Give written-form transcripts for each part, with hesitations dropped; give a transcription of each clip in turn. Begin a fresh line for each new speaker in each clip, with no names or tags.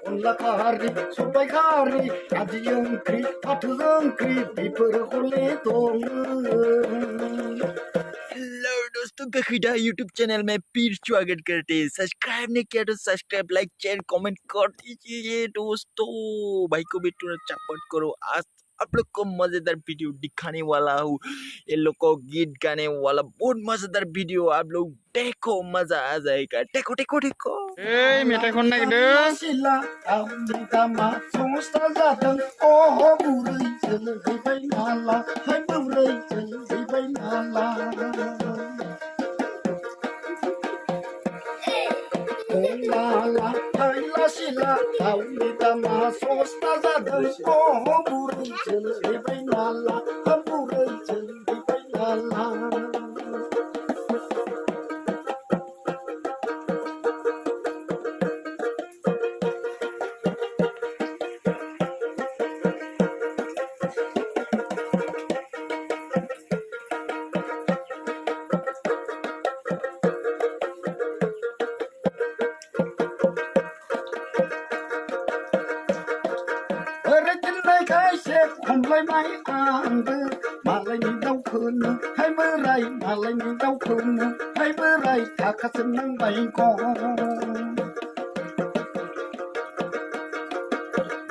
अनला खारै सबाय खारै नारजि ओंख्रि फाथो ओंख्रि बेफोर हले दङ।
हेलो दोस्तों का खिड़ा यूट्यूब चैनल में फिर स्वागत करते हैं। सब्सक्राइब नहीं किया तो सब्सक्राइब लाइक शेयर कमेंट कर दीजिए दोस्तों। भाई को भी थोड़ा सपोर्ट करो। आज आप लोग को मजेदार वीडियो दिखाने वाला हूँ। ये लोग को गीत गाने वाला बहुत मजेदार वीडियो आप लोग देखो, मजा आ जाएगा। देखो देखो देखो।
मेथाइ खननो नागिरदों।
सिला आंनि दामा संस्था जादों अ बुरै जोलैबाय नाला हाय बुरै जोलैबाय नाला नाला हायला सिला आंनि दामा संस्था जादों अ बुरै जोलैबाय नाला हाय बुरै जोलैबाय नाला हमलायनाय आंबो मालायनि दाउखौनो हाय बोराय मालायनि दाउखौनो हाय बोराय थाखासो नांबाय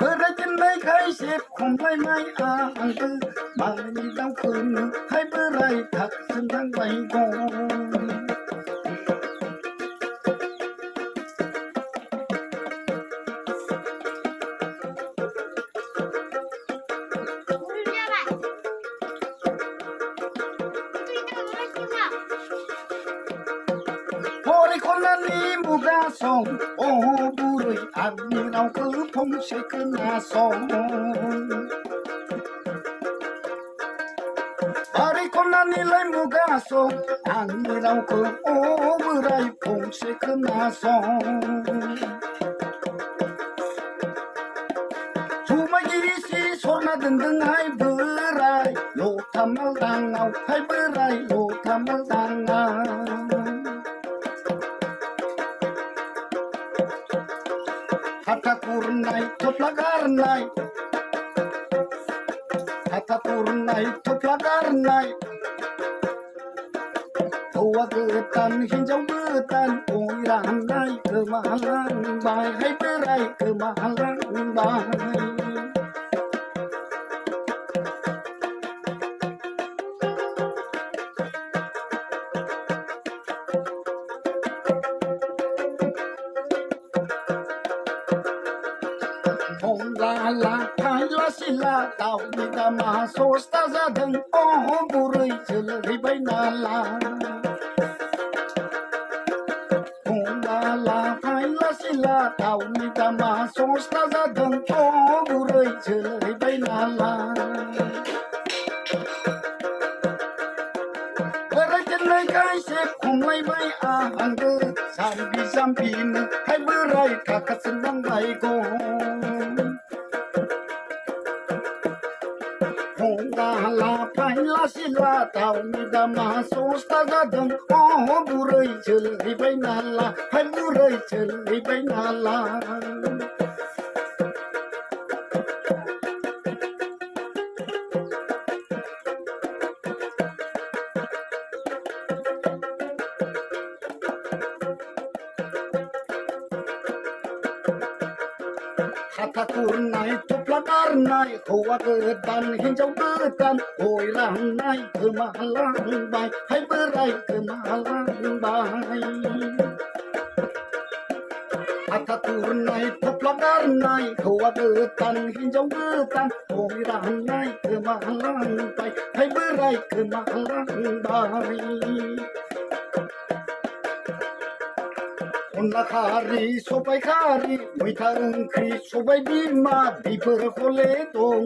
बोराय दोननायखाय एसे हमलायनाय आंबो मालायनि दाउखौनो हाय बोराय थाखासो नांबाय Horikonani mugasong, oh buroy admiraw ko pongse kenasong. Horikonani lay mugasong, admiraw ko oh buray pongse kenasong. Sumayisi sorna dendeng ay beray, lo tamal dangaw ay beray lo tamal dangaw. Hatapurnay toplagarnay Hatapurnay toplagarnay Hawa getan hinjaw getan Oiranay kemahalang bay Hay beray kemahalang bay Lala, kayla sila, tao ni dama, sosta zadeng, oh buray, jollibay nala. Lala, kayla sila, tao ni dama, sosta zadeng, oh buray, jollibay nala. Beray kenay kay sip, kumay bay ahangge, sambi na, hay beray, kakasendang bay ko. Lala, kayla sila, tao ni dama, sosta zadeng, oh buray, jollibay nala, hay buray, jollibay nala. Hatapurnay toplagarnay, hawa getan hinjaw getan, oiranay kemahalang bay, hay beray kemahalang bay. Hatapurnay toplagarnay, hawa getan hinjaw getan, oiranay kemahalang bay, hay beray kemahalang bay. अनला खारै सबाय खारै मैथा ओंख्रि सबाय बिमा बेफोर हले दङ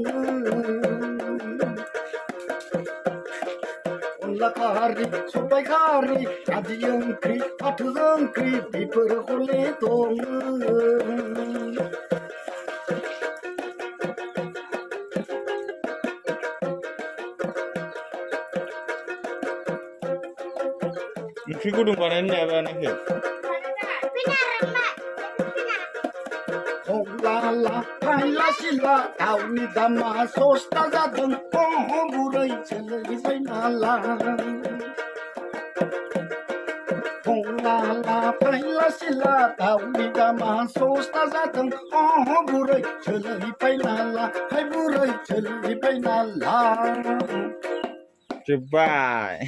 अनला खारै सबाय खारै नारजि ओंख्रि फाथो ओंख्रि बेफोर हले दङ
ओंख्रि गुदुं बानायनो हायाबा नाखो
la paila sila tau ni dama sosta zadang oh burai chelai bainala la paila sila tau ni dama sosta zadang oh burai chelai bainala hai burai chelai bainala
Goodbye.